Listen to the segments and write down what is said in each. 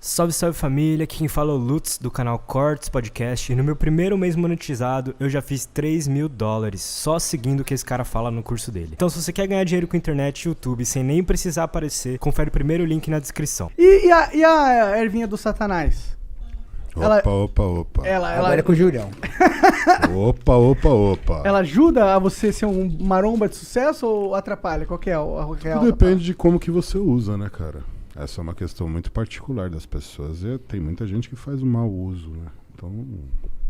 Salve, salve família, aqui quem fala é o Lutz do canal Cortes Podcast e no meu primeiro mês monetizado eu já fiz $3.000 só seguindo o que esse cara fala no curso dele. Então se você quer ganhar dinheiro com internet e YouTube sem nem precisar aparecer, confere o primeiro link na descrição. E a ervinha do Satanás? Opa. Agora é com o Julião. Opa. Ela ajuda a você ser um maromba de sucesso ou atrapalha? Qual que é a real? Tudo depende de como que você usa, né, cara? Essa é uma questão muito particular das pessoas. E tem muita gente que faz um mau uso, né? Então,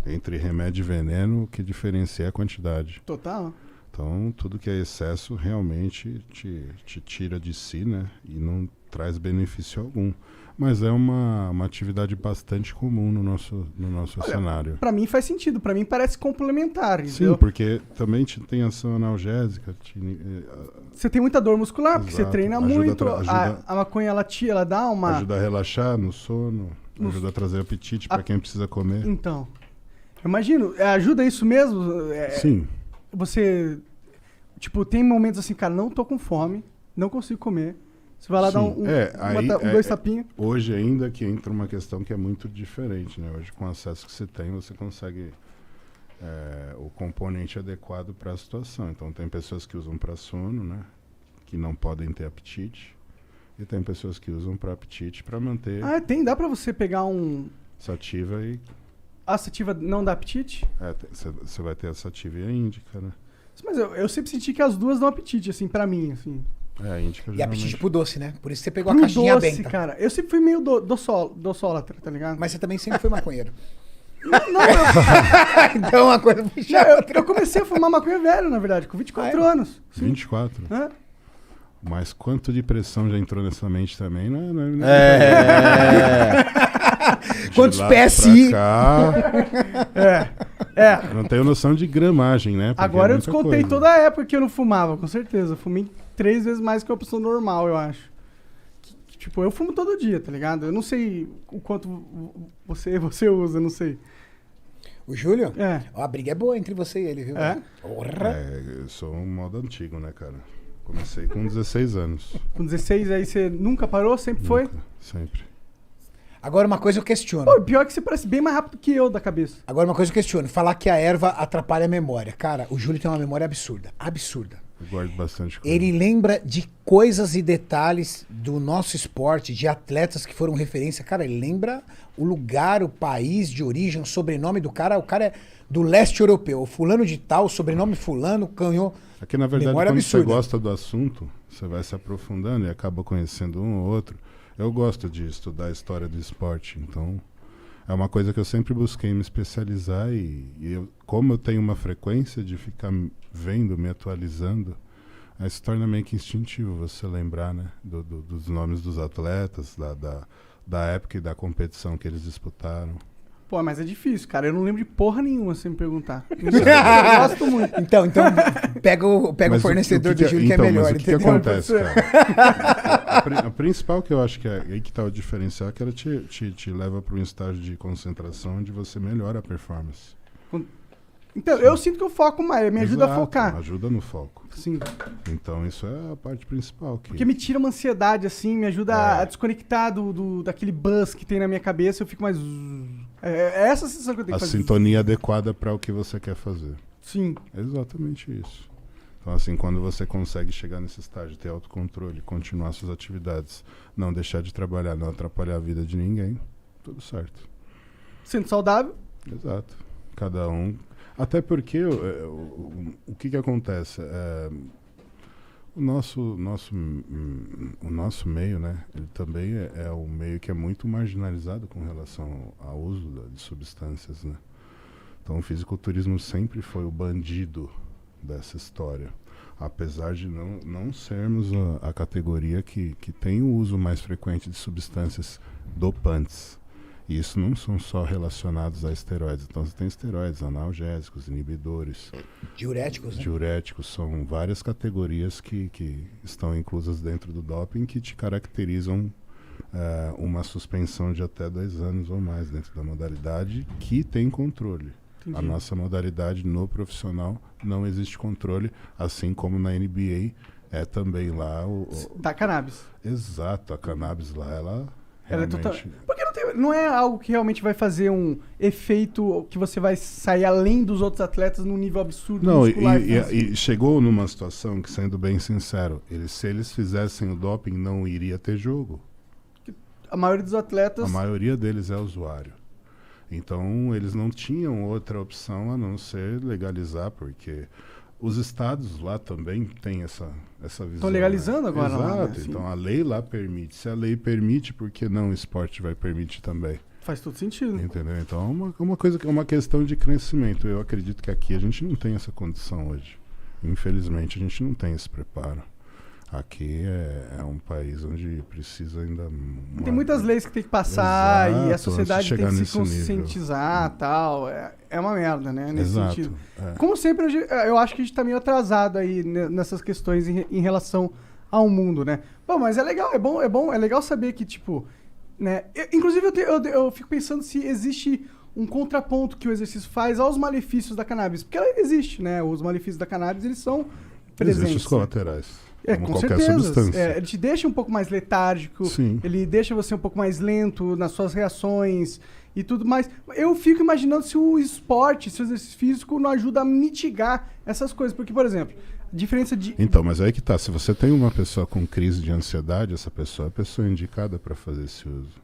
entre remédio e veneno, o que diferencia é a quantidade. Total. Então, tudo que é excesso realmente te tira de si, né? E não traz benefício algum. Mas é uma atividade bastante comum no nosso cenário. Pra mim faz sentido, pra mim parece complementar, entendeu? Sim, porque também tem ação analgésica. Você tem muita dor muscular, porque você Exato. treina Ajuda muito. ajuda- A maconha, ela dá uma... Ajuda a relaxar no sono, ajuda a trazer apetite para quem precisa comer. Então, eu imagino, ajuda isso mesmo? Sim. Você, tipo, tem momentos assim, cara, não tô com fome, não consigo comer. Você vai lá dar dois tapinhos. Hoje ainda que entra uma questão que é muito diferente, né? Hoje com o acesso que você tem, você consegue o componente adequado para a situação. Então tem pessoas que usam para sono, né? Que não podem ter apetite. E tem pessoas que usam para apetite para manter Dá pra você pegar um... sativa e... A sativa não dá apetite? Você vai ter a sativa e a índica, né? Mas eu sempre senti que as duas dão apetite, assim, pra mim, assim. A índica E geralmente... apetite pro doce, né? Por isso você pegou a caixinha doce, benta. cara. Eu sempre fui meio doçólatra, tá ligado? Mas você também sempre foi maconheiro. Não, Então uma coisa puxa a outra. eu comecei a fumar maconha velho, na verdade, com 24 anos. Sim. 24. É. Mas quanto de pressão já entrou nessa mente também, né? Quantos De lá PSI? pra cá, eu não tenho noção de gramagem, né? Porque Agora é eu muita descontei coisa. toda a época que eu não fumava, com certeza. Eu fumei 3 vezes mais que uma pessoa normal, eu acho. Tipo, eu fumo todo dia, tá ligado? Eu não sei o quanto você usa, não sei. O Júlio? É. Ó, a briga é boa entre você e ele, viu? É? Porra. Eu sou um modo antigo, né, cara? Comecei com 16 anos. Com 16 aí você nunca parou? Sempre foi? Nunca, sempre. Agora uma coisa eu questiono. Pô, pior que você parece bem mais rápido que eu da cabeça. Agora uma coisa eu questiono. Falar que a erva atrapalha a memória. Cara, o Júlio tem uma memória absurda. Absurda. Eu guardo bastante coisa. Ele lembra de coisas e detalhes do nosso esporte, de atletas que foram referência. Cara, ele lembra o lugar, o país de origem, o sobrenome do cara. O cara é do leste europeu. Fulano de tal, sobrenome fulano, ganhou. Aqui, na verdade, memória quando absurda. você gosta do assunto, você vai se aprofundando e acaba conhecendo um ou outro. Eu gosto de estudar a história do esporte, então é uma coisa que eu sempre busquei me especializar como eu tenho uma frequência de ficar vendo, me atualizando, aí se torna meio que instintivo você lembrar, né, dos nomes dos atletas, da época e da competição que eles disputaram. Pô, mas é difícil, cara. Eu não lembro de porra nenhuma, se me perguntar. Eu gosto muito. Então pega o fornecedor do Júlio que é melhor, mas o que entendeu? acontece, cara? A principal que eu acho que é aí que tá o diferencial, que ela te leva para um estágio de concentração onde você melhora a performance. Então, eu sinto que eu foco mais, me ajuda a Exato, focar. Ajuda no foco. Sim. Então isso é a parte principal. Porque me tira uma ansiedade, assim, me ajuda a desconectar daquele buzz que tem na minha cabeça, eu fico mais... É essa a sensação que eu tenho A que fazer. sintonia adequada para o que você quer fazer. Sim. É exatamente isso. Então, assim, quando você consegue chegar nesse estágio, ter autocontrole, continuar suas atividades, não deixar de trabalhar, não atrapalhar a vida de ninguém, tudo certo. Sendo saudável. Exato. Cada um... Até porque o que acontece? O nosso meio, né? Ele também é um meio que é muito marginalizado com relação ao uso de substâncias, né? Então o fisiculturismo sempre foi o bandido dessa história. Apesar de não sermos a categoria que tem o uso mais frequente de substâncias dopantes. E isso não são só relacionados a esteroides. Então você tem esteroides, analgésicos, inibidores. Diuréticos, né? Diuréticos, são várias categorias que estão inclusas dentro do doping que te caracterizam uma suspensão de até 2 anos ou mais dentro da modalidade que tem controle. Entendi. A nossa modalidade no profissional não existe controle, assim como na NBA é também lá Da cannabis. Exato, a cannabis lá, ela Ela é realmente... total... Por que não não é algo que realmente vai fazer um efeito que você vai sair além dos outros atletas num nível absurdo Não, muscular. e chegou numa situação que, sendo bem sincero, se eles fizessem o doping, não iria ter jogo. A maioria dos atletas... A maioria deles é usuário. Então, eles não tinham outra opção a não ser legalizar, porque os estados lá também têm essa visão. Estão legalizando agora. Exato. Lá, né? Assim, Então, a lei lá permite. Se a lei permite, por que não o esporte vai permitir também? faz todo sentido. Entendeu? Então, é uma questão de crescimento. Eu acredito que aqui a gente não tem essa condição hoje. Infelizmente, a gente não tem esse preparo. Aqui é um país onde precisa ainda... Tem muitas leis que tem que passar. Exato, E a sociedade tem que se nesse conscientizar e tal. É uma merda, né? Nesse Exato. sentido. É. Como sempre, eu acho que a gente tá meio atrasado aí nessas questões em relação ao mundo, né? Bom, mas é legal, é legal saber que, tipo, né? Inclusive, eu fico pensando se existe um contraponto que o exercício faz aos malefícios da cannabis. Porque ela existe, né? Os malefícios da cannabis, eles são presentes. Existem os colaterais. Como Com qualquer certeza. substância. Ele te deixa um pouco mais letárgico, Sim. ele deixa você um pouco mais lento nas suas reações e tudo mais. Eu fico imaginando se o esporte, se o exercício físico não ajuda a mitigar essas coisas. Porque, por exemplo, a diferença de... Então, mas aí que tá. Se você tem uma pessoa com crise de ansiedade, essa pessoa é a pessoa indicada para fazer esse uso.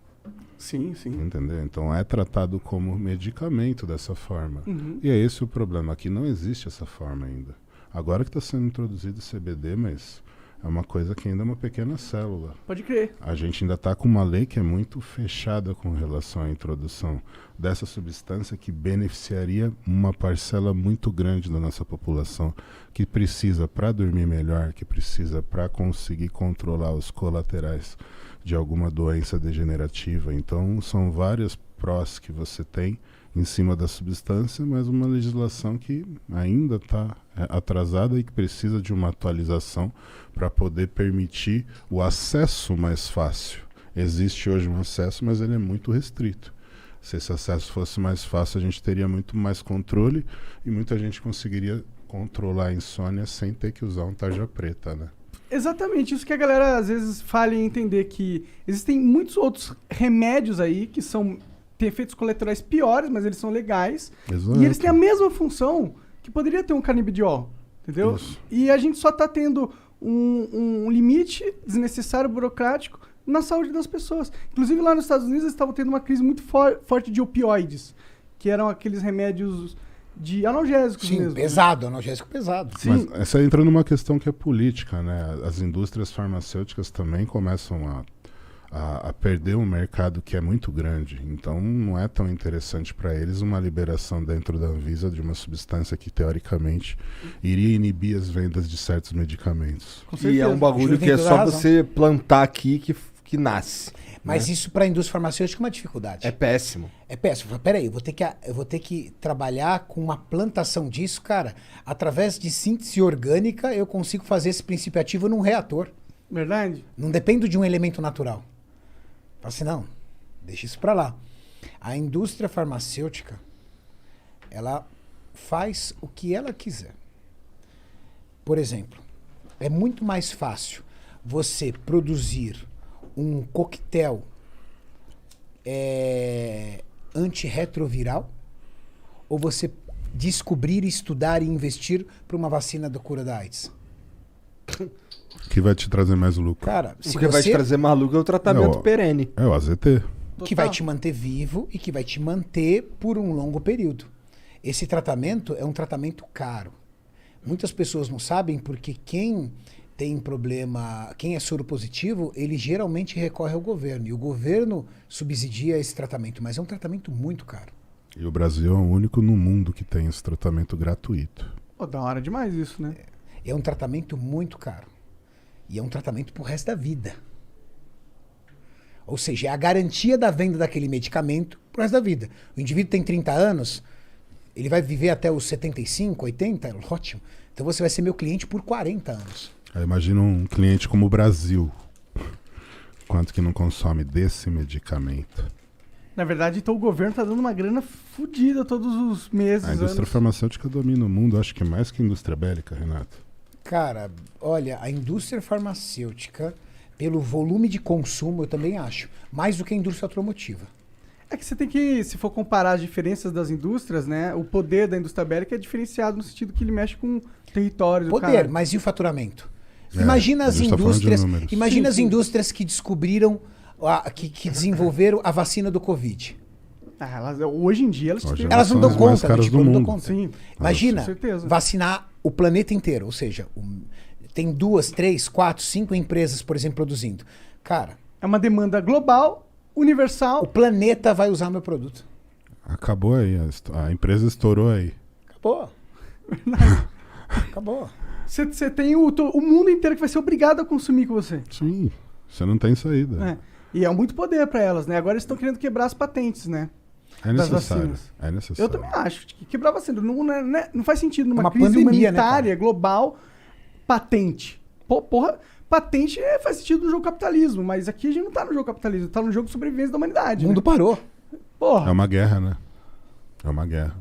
Sim, sim. Entendeu? Então é tratado como medicamento dessa forma. Uhum. E é esse o problema. Aqui não existe essa forma ainda. Agora que está sendo introduzido o CBD, mas é uma coisa que ainda é uma pequena célula. Pode crer. A gente ainda está com uma lei que é muito fechada com relação à introdução dessa substância que beneficiaria uma parcela muito grande da nossa população que precisa para dormir melhor, que precisa para conseguir controlar os colaterais de alguma doença degenerativa. Então, são várias prós que você tem em cima da substância, mas uma legislação que ainda está atrasada e que precisa de uma atualização para poder permitir o acesso mais fácil. Existe hoje um acesso, mas ele é muito restrito. Se esse acesso fosse mais fácil, a gente teria muito mais controle e muita gente conseguiria controlar a insônia sem ter que usar um tarja preta, né? Exatamente, isso que a galera às vezes falha em entender, que existem muitos outros remédios aí que têm efeitos colaterais piores, mas eles são legais. Exato. E eles têm a mesma função que poderia ter um canabidiol, entendeu? Isso. E a gente só está tendo um limite desnecessário, burocrático, na saúde das pessoas. Inclusive lá nos Estados Unidos eles estavam tendo uma crise muito forte de opioides, que eram aqueles remédios de analgésicos Sim, mesmo. pesado, analgésico pesado. Sim. Mas essa entra numa questão que é política, né? As indústrias farmacêuticas também começam a perder um mercado que é muito grande. Então não é tão interessante para eles uma liberação dentro da Anvisa de uma substância que teoricamente iria inibir as vendas de certos medicamentos. Com E certeza. é um bagulho Júlio que tem é toda só a razão. você plantar aqui que nasce. Mas né? isso para a indústria farmacêutica é uma dificuldade. É péssimo. É péssimo. Fala, peraí, eu vou ter que trabalhar com uma plantação disso, cara. Através de síntese orgânica, eu consigo fazer esse princípio ativo num reator. Verdade? Não dependo de um elemento natural. Fala assim, não, deixa isso para lá. A indústria farmacêutica, ela faz o que ela quiser. Por exemplo, é muito mais fácil você produzir um coquetel antirretroviral ou você descobrir, estudar e investir para uma vacina da cura da AIDS? Que vai te trazer mais lucro. Cara, O se que vai te você trazer maluco é o tratamento Não, perene. É o AZT. que vai te manter vivo e que vai te manter por um longo período. Esse tratamento é um tratamento caro. Muitas pessoas não sabem porque quem tem problema, quem é soro positivo, ele geralmente recorre ao governo. E o governo subsidia esse tratamento, mas é um tratamento muito caro. E o Brasil é o único no mundo que tem esse tratamento gratuito. Pô, da hora demais isso, né? É um tratamento muito caro. E é um tratamento pro resto da vida. Ou seja, é a garantia da venda daquele medicamento pro resto da vida. O indivíduo tem 30 anos, ele vai viver até os 75, 80, ótimo. Então você vai ser meu cliente por 40 anos. Aí imagina um cliente como o Brasil. Quanto que não consome desse medicamento? Na verdade, então o governo tá dando uma grana fodida todos os meses, A indústria anos. farmacêutica domina o mundo, acho que mais que a indústria bélica, Renato. Cara, olha, a indústria farmacêutica, pelo volume de consumo, eu também acho, mais do que a indústria automotiva. É que você tem que, se for comparar as diferenças das indústrias, né? O poder da indústria bélica é diferenciado no sentido que ele mexe com territórios. Poder, mas e o faturamento? É, Imagina a as gente tá falando de indústrias. números. Imagina Sim, as sim. indústrias que descobriram, que desenvolveram a vacina do Covid. Hoje em dia elas Hoje têm- Elas não são dão as mais conta, caras tipo, do não dão mundo. conta. Sim. Imagina Com certeza. vacinar o planeta inteiro, ou seja, tem 2, 3, 4, 5 empresas, por exemplo, produzindo. Cara, É uma demanda global, universal. o planeta vai usar meu produto. Acabou aí, a empresa estourou aí. Acabou. Acabou. Você tem o mundo inteiro que vai ser obrigado a consumir com você. Sim, você não tem saída. É. E é muito poder para elas, né? Agora eles estão querendo quebrar as patentes, né? É Das necessário. vacinas. É necessário. Eu também acho que quebrar vacina não faz sentido numa Uma crise pandemia, né, humanitária global, patente. Porra, patente faz sentido no jogo capitalismo, mas aqui a gente não tá no jogo capitalismo, tá no jogo de sobrevivência da humanidade. O mundo né? parou. Porra. É uma guerra, né? É uma guerra.